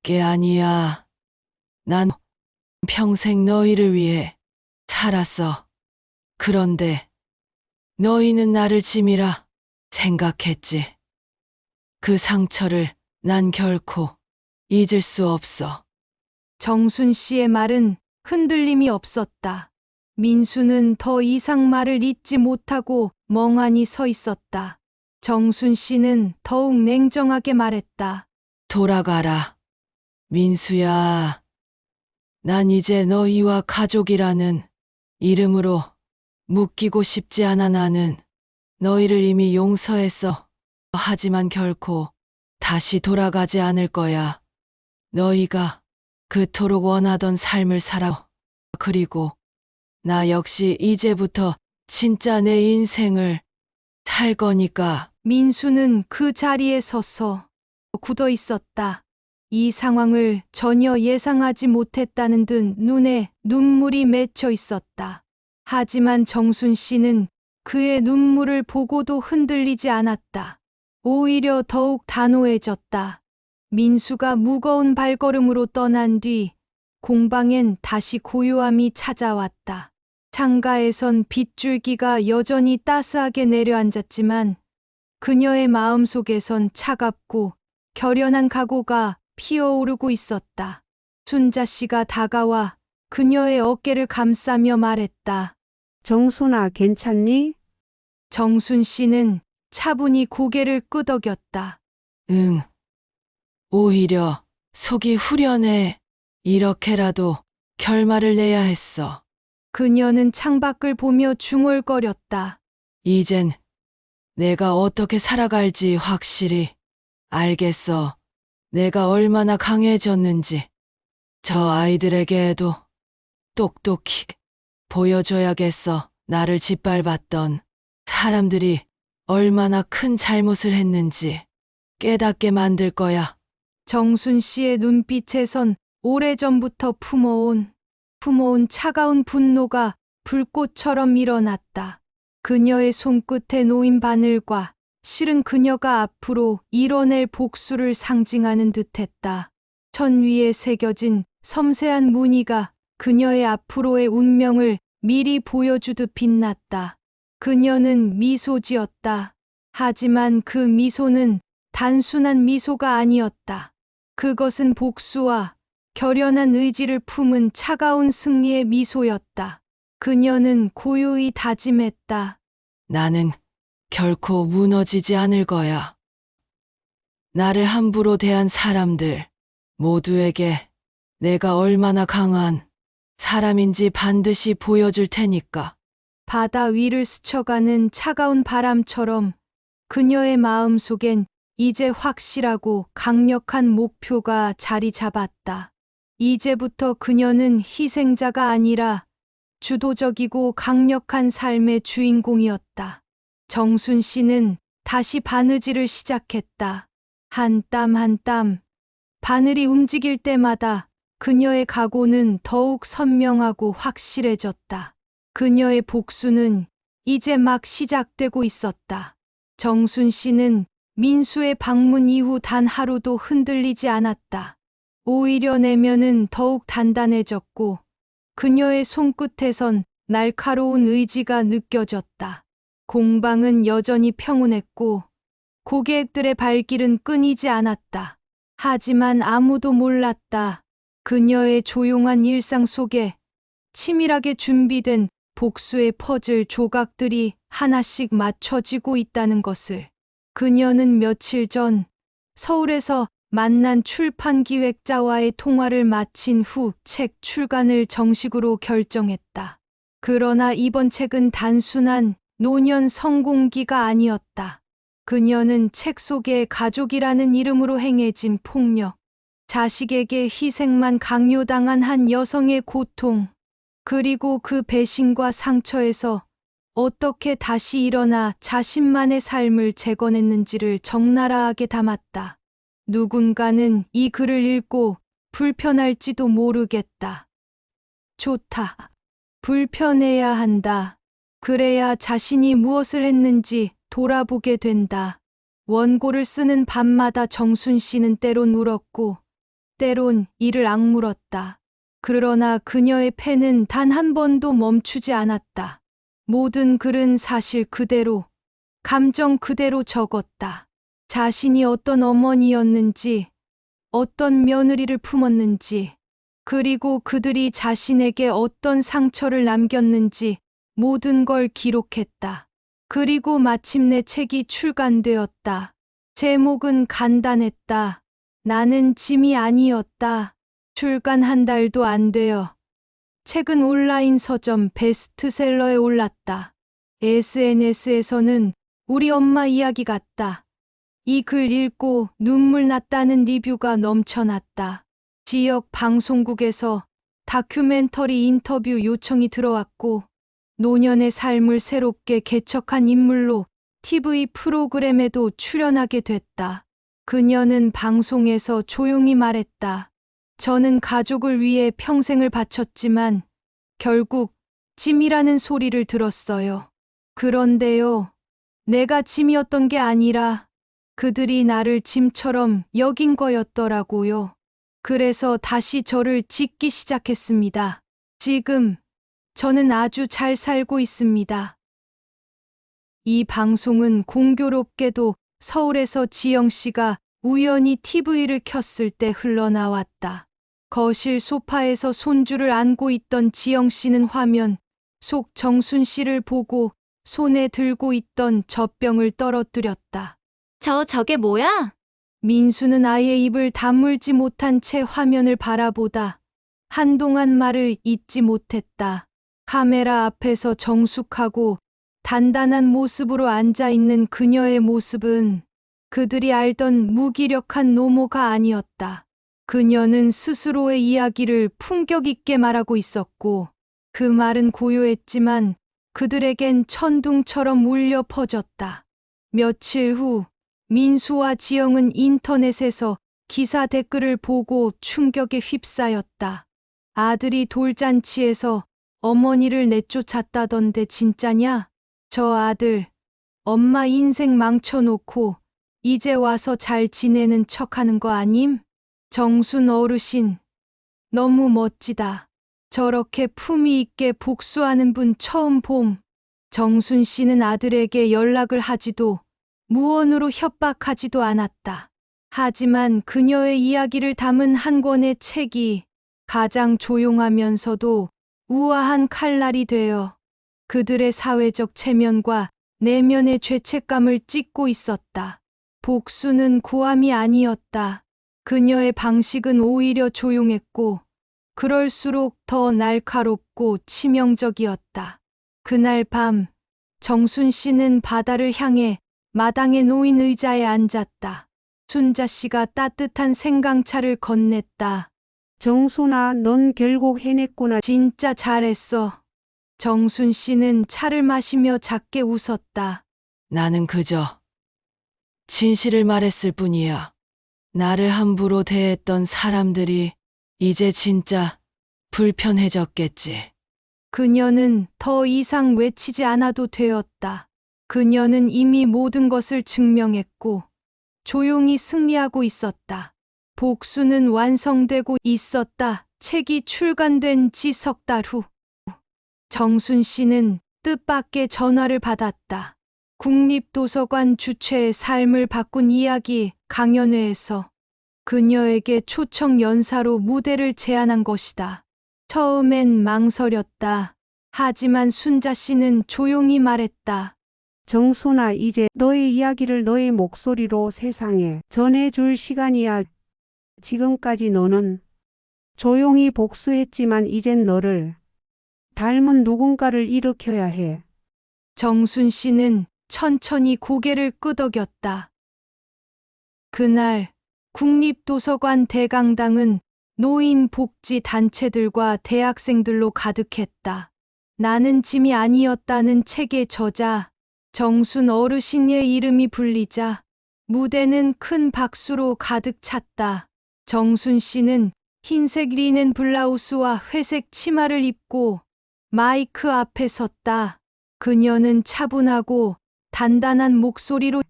I: 게 아니야. 난 평생 너희를 위해 살았어. 그런데 너희는 나를 짐이라 생각했지. 그 상처를 난 결코 잊을 수 없어.
D: 정순 씨의 말은 흔들림이 없었다. 민수는 더 이상 말을 잇지 못하고 멍하니 서 있었다. 정순 씨는 더욱 냉정하게 말했다.
I: 돌아가라. 민수야. 난 이제 너희와 가족이라는 이름으로 묶이고 싶지 않아. 나는 너희를 이미 용서했어. 하지만 결코 다시 돌아가지 않을 거야. 너희가 그토록 원하던 삶을 살아. 그리고 나 역시 이제부터 진짜 내 인생을 살 거니까.
D: 민수는 그 자리에 서서 굳어 있었다. 이 상황을 전혀 예상하지 못했다는 듯 눈에 눈물이 맺혀 있었다. 하지만 정순 씨는 그의 눈물을 보고도 흔들리지 않았다. 오히려 더욱 단호해졌다. 민수가 무거운 발걸음으로 떠난 뒤 공방엔 다시 고요함이 찾아왔다. 창가에선 빗줄기가 여전히 따스하게 내려앉았지만 그녀의 마음속에선 차갑고 결연한 각오가 피어오르고 있었다. 순자 씨가 다가와 그녀의 어깨를 감싸며 말했다.
G: 정순아, 괜찮니?
D: 정순 씨는 차분히 고개를 끄덕였다.
I: 응. 오히려 속이 후련해. 이렇게라도 결말을 내야 했어.
D: 그녀는 창밖을 보며 중얼거렸다.
I: 이젠 내가 어떻게 살아갈지 확실히 알겠어. 내가 얼마나 강해졌는지. 저 아이들에게도 똑똑히 보여줘야겠어. 나를 짓밟았던 사람들이 얼마나 큰 잘못을 했는지 깨닫게 만들 거야.
D: 정순 씨의 눈빛에선 오래전부터 품어온 차가운 분노가 불꽃처럼 일어났다. 그녀의 손끝에 놓인 바늘과 실은 그녀가 앞으로 이뤄낼 복수를 상징하는 듯했다. 천 위에 새겨진 섬세한 무늬가 그녀의 앞으로의 운명을 미리 보여주듯 빛났다. 그녀는 미소 지었다. 하지만 그 미소는 단순한 미소가 아니었다. 그것은 복수와 결연한 의지를 품은 차가운 승리의 미소였다. 그녀는 고요히 다짐했다.
I: 나는 결코 무너지지 않을 거야. 나를 함부로 대한 사람들 모두에게 내가 얼마나 강한 사람인지 반드시 보여줄 테니까.
D: 바다 위를 스쳐가는 차가운 바람처럼 그녀의 마음 속엔 이제 확실하고 강력한 목표가 자리 잡았다. 이제부터 그녀는 희생자가 아니라 주도적이고 강력한 삶의 주인공이었다. 정순 씨는 다시 바느질을 시작했다. 한 땀 한 땀, 바늘이 움직일 때마다 그녀의 각오는 더욱 선명하고 확실해졌다. 그녀의 복수는 이제 막 시작되고 있었다. 정순 씨는 민수의 방문 이후 단 하루도 흔들리지 않았다. 오히려 내면은 더욱 단단해졌고 그녀의 손끝에선 날카로운 의지가 느껴졌다. 공방은 여전히 평온했고 고객들의 발길은 끊이지 않았다. 하지만 아무도 몰랐다. 그녀의 조용한 일상 속에 치밀하게 준비된 복수의 퍼즐 조각들이 하나씩 맞춰지고 있다는 것을. 그녀는 며칠 전 서울에서 만난 출판 기획자와의 통화를 마친 후 책 출간을 정식으로 결정했다. 그러나 이번 책은 단순한 노년 성공기가 아니었다. 그녀는 책 속에 가족이라는 이름으로 행해진 폭력, 자식에게 희생만 강요당한 한 여성의 고통, 그리고 그 배신과 상처에서 어떻게 다시 일어나 자신만의 삶을 재건했는지를 적나라하게 담았다. 누군가는 이 글을 읽고 불편할지도 모르겠다. 좋다. 불편해야 한다. 그래야 자신이 무엇을 했는지 돌아보게 된다. 원고를 쓰는 밤마다 정순 씨는 때론 울었고 때론 이를 악물었다. 그러나 그녀의 펜은 단 한 번도 멈추지 않았다. 모든 글은 사실 그대로, 감정 그대로 적었다. 자신이 어떤 어머니였는지, 어떤 며느리를 품었는지, 그리고 그들이 자신에게 어떤 상처를 남겼는지 모든 걸 기록했다. 그리고 마침내 책이 출간되었다. 제목은 간단했다. 나는 짐이 아니었다. 출간 한 달도 안 되어 책은 온라인 서점 베스트셀러에 올랐다. SNS에서는 우리 엄마 이야기 같다. 이 글 읽고 눈물 났다는 리뷰가 넘쳐났다. 지역 방송국에서 다큐멘터리 인터뷰 요청이 들어왔고 노년의 삶을 새롭게 개척한 인물로 TV 프로그램에도 출연하게 됐다. 그녀는 방송에서 조용히 말했다. 저는 가족을 위해 평생을 바쳤지만 결국 짐이라는 소리를 들었어요. 그런데요, 내가 짐이었던 게 아니라 그들이 나를 짐처럼 여긴 거였더라고요. 그래서 다시 저를 짓기 시작했습니다. 지금 저는 아주 잘 살고 있습니다. 이 방송은 공교롭게도 서울에서 지영 씨가 우연히 TV를 켰을 때 흘러나왔다. 거실 소파에서 손주를 안고 있던 지영 씨는 화면 속 정순 씨를 보고 손에 들고 있던 젖병을 떨어뜨렸다.
B: 저게 뭐야?
D: 민수는 아예 입을 다물지 못한 채 화면을 바라보다 한동안 말을 잇지 못했다. 카메라 앞에서 정숙하고 단단한 모습으로 앉아 있는 그녀의 모습은 그들이 알던 무기력한 노모가 아니었다. 그녀는 스스로의 이야기를 품격 있게 말하고 있었고 그 말은 고요했지만 그들에겐 천둥처럼 울려 퍼졌다. 며칠 후 민수와 지영은 인터넷에서 기사 댓글을 보고 충격에 휩싸였다. 아들이 돌잔치에서 어머니를 내쫓았다던데 진짜냐? 저 아들, 엄마 인생 망쳐놓고 이제 와서 잘 지내는 척하는 거 아님? 정순 어르신, 너무 멋지다. 저렇게 품위 있게 복수하는 분 처음 봄. 정순 씨는 아들에게 연락을 하지도 무언으로 협박하지도 않았다. 하지만 그녀의 이야기를 담은 한 권의 책이 가장 조용하면서도 우아한 칼날이 되어 그들의 사회적 체면과 내면의 죄책감을 찢고 있었다. 복수는 고함이 아니었다. 그녀의 방식은 오히려 조용했고 그럴수록 더 날카롭고 치명적이었다. 그날 밤 정순 씨는 바다를 향해 마당에 놓인 의자에 앉았다. 순자 씨가 따뜻한 생강차를 건넸다.
G: 정순아, 넌 결국 해냈구나.
D: 진짜 잘했어. 정순 씨는 차를 마시며 작게 웃었다.
I: 나는 그저 진실을 말했을 뿐이야. 나를 함부로 대했던 사람들이 이제 진짜 불편해졌겠지.
D: 그녀는 더 이상 외치지 않아도 되었다. 그녀는 이미 모든 것을 증명했고 조용히 승리하고 있었다. 복수는 완성되고 있었다. 책이 출간된 지 석 달 후. 정순 씨는 뜻밖의 전화를 받았다. 국립도서관 주최의 삶을 바꾼 이야기 강연회에서 그녀에게 초청 연사로 무대를 제안한 것이다. 처음엔 망설였다. 하지만 순자 씨는 조용히 말했다.
G: 정순아, 이제 너의 이야기를 너의 목소리로 세상에 전해줄 시간이야. 지금까지 너는 조용히 복수했지만 이젠 너를 닮은 누군가를 일으켜야 해.
D: 정순 씨는 천천히 고개를 끄덕였다. 그날 국립도서관 대강당은 노인 복지 단체들과 대학생들로 가득했다. 나는 짐이 아니었다는 책의 저자 정순 어르신의 이름이 불리자 무대는 큰 박수로 가득 찼다. 정순 씨는 흰색 리넨 블라우스와 회색 치마를 입고 마이크 앞에 섰다. 그녀는 차분하고 단단한 목소리로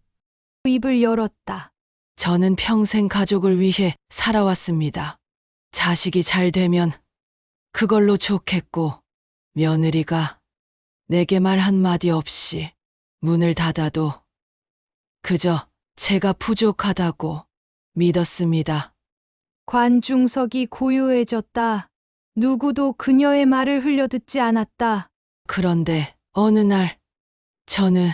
D: 입을 열었다.
I: 저는 평생 가족을 위해 살아왔습니다. 자식이 잘 되면 그걸로 좋겠고, 며느리가 내게 말 한마디 없이 문을 닫아도 그저 제가 부족하다고 믿었습니다.
D: 관중석이 고요해졌다. 누구도 그녀의 말을 흘려듣지 않았다.
I: 그런데 어느 날 저는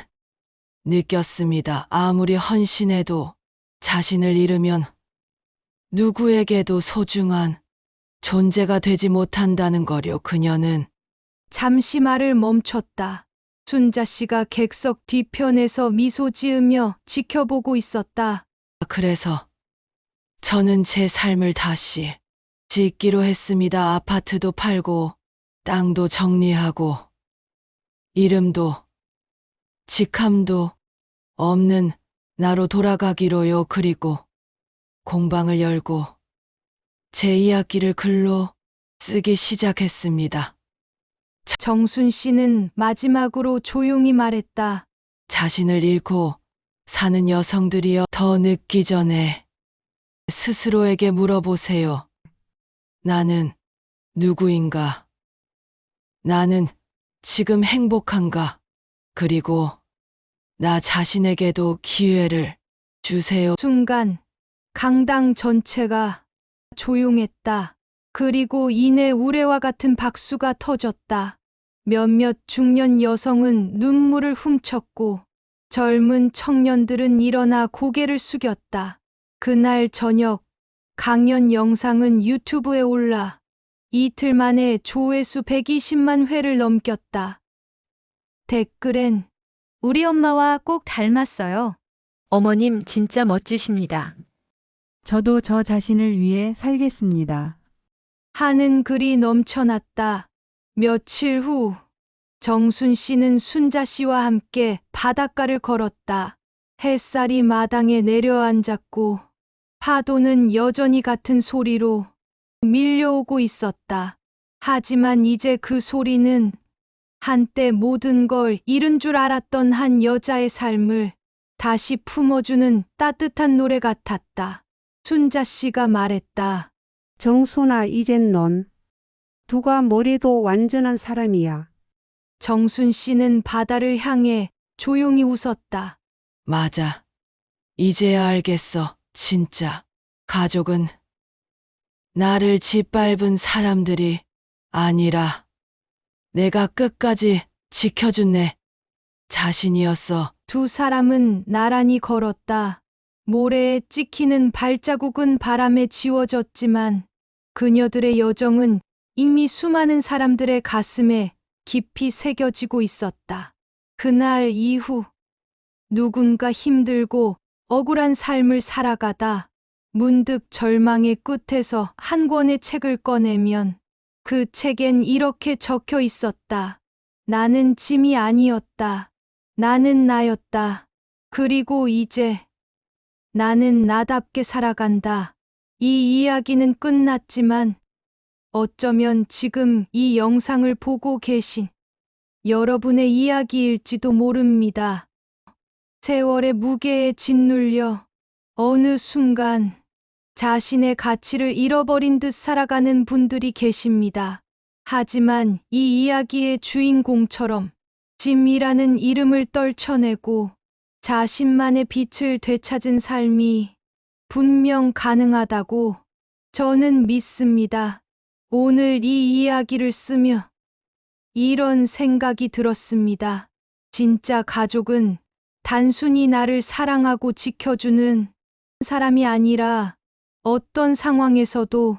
I: 느꼈습니다. 아무리 헌신해도 자신을 잃으면 누구에게도 소중한 존재가 되지 못한다는 거요. 그녀는
D: 잠시 말을 멈췄다. 순자 씨가 객석 뒤편에서 미소 지으며 지켜보고 있었다.
I: 그래서 저는 제 삶을 다시 짓기로 했습니다. 아파트도 팔고 땅도 정리하고 이름도 직함도 없는 나로 돌아가기로요. 그리고 공방을 열고 제 이야기를 글로 쓰기 시작했습니다.
D: 정순 씨는 마지막으로 조용히 말했다.
I: 자신을 잃고 사는 여성들이여 더 늦기 전에 스스로에게 물어보세요. 나는 누구인가? 나는 지금 행복한가? 그리고 나 자신에게도 기회를 주세요.
D: 순간 강당 전체가 조용했다. 그리고 이내 우레와 같은 박수가 터졌다. 몇몇 중년 여성은 눈물을 훔쳤고 젊은 청년들은 일어나 고개를 숙였다. 그날 저녁 강연 영상은 유튜브에 올라 이틀 만에 조회수 120만 회를 넘겼다. 댓글엔
B: 우리 엄마와 꼭 닮았어요.
J: 어머님 진짜 멋지십니다.
K: 저도 저 자신을 위해 살겠습니다.
D: 하는 글이 넘쳐났다. 며칠 후 정순 씨는 순자 씨와 함께 바닷가를 걸었다. 햇살이 마당에 내려앉았고 파도는 여전히 같은 소리로 밀려오고 있었다. 하지만 이제 그 소리는 한때 모든 걸 잃은 줄 알았던 한 여자의 삶을 다시 품어주는 따뜻한 노래 같았다. 순자 씨가 말했다.
G: 정순아, 이젠 넌 누가 뭐래도 완전한 사람이야.
D: 정순 씨는 바다를 향해 조용히 웃었다.
I: 맞아. 이제야 알겠어. 진짜. 가족은 나를 짓밟은 사람들이 아니라 내가 끝까지 지켜준 내 자신이었어.
D: 두 사람은 나란히 걸었다. 모래에 찍히는 발자국은 바람에 지워졌지만 그녀들의 여정은 이미 수많은 사람들의 가슴에 깊이 새겨지고 있었다. 그날 이후 누군가 힘들고 억울한 삶을 살아가다 문득 절망의 끝에서 한 권의 책을 꺼내면 그 책엔 이렇게 적혀 있었다. 나는 짐이 아니었다. 나는 나였다. 그리고 이제 나는 나답게 살아간다. 이 이야기는 끝났지만 어쩌면 지금 이 영상을 보고 계신 여러분의 이야기일지도 모릅니다. 세월의 무게에 짓눌려 어느 순간 자신의 가치를 잃어버린 듯 살아가는 분들이 계십니다. 하지만 이 이야기의 주인공처럼 짐이라는 이름을 떨쳐내고 자신만의 빛을 되찾은 삶이 분명 가능하다고 저는 믿습니다. 오늘 이 이야기를 쓰며 이런 생각이 들었습니다. 진짜 가족은 단순히 나를 사랑하고 지켜주는 사람이 아니라 어떤 상황에서도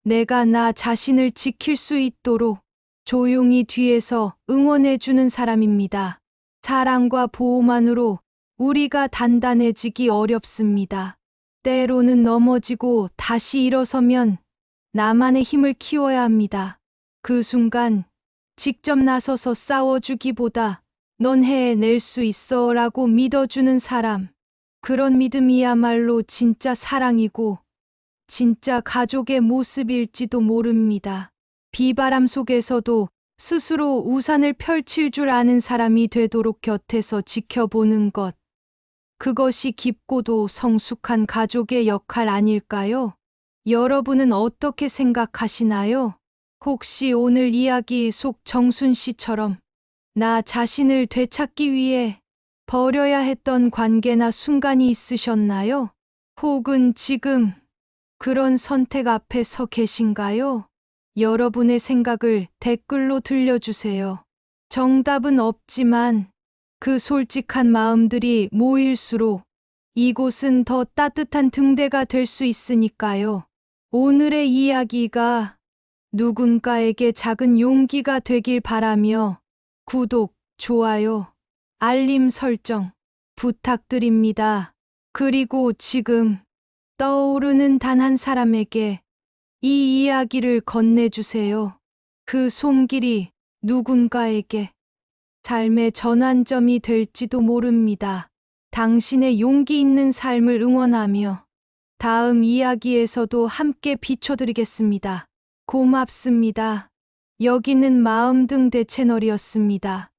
D: 내가 나 자신을 지킬 수 있도록 조용히 뒤에서 응원해주는 사람입니다. 사랑과 보호만으로 우리가 단단해지기 어렵습니다. 때로는 넘어지고 다시 일어서면 나만의 힘을 키워야 합니다. 그 순간 직접 나서서 싸워주기보다 넌 해낼 수 있어 라고 믿어주는 사람. 그런 믿음이야말로 진짜 사랑이고 진짜 가족의 모습일지도 모릅니다. 비바람 속에서도 스스로 우산을 펼칠 줄 아는 사람이 되도록 곁에서 지켜보는 것. 그것이 깊고도 성숙한 가족의 역할 아닐까요? 여러분은 어떻게 생각하시나요? 혹시 오늘 이야기 속 정순 씨처럼 나 자신을 되찾기 위해 버려야 했던 관계나 순간이 있으셨나요? 혹은 지금 그런 선택 앞에 서 계신가요? 여러분의 생각을 댓글로 들려주세요. 정답은 없지만 그 솔직한 마음들이 모일수록 이곳은 더 따뜻한 등대가 될 수 있으니까요. 오늘의 이야기가 누군가에게 작은 용기가 되길 바라며 구독, 좋아요, 알림 설정 부탁드립니다. 그리고 지금 떠오르는 단 한 사람에게 이 이야기를 건네주세요. 그 손길이 누군가에게 삶의 전환점이 될지도 모릅니다. 당신의 용기 있는 삶을 응원하며 다음 이야기에서도 함께 비춰드리겠습니다. 고맙습니다. 여기는 마음등대 채널이었습니다.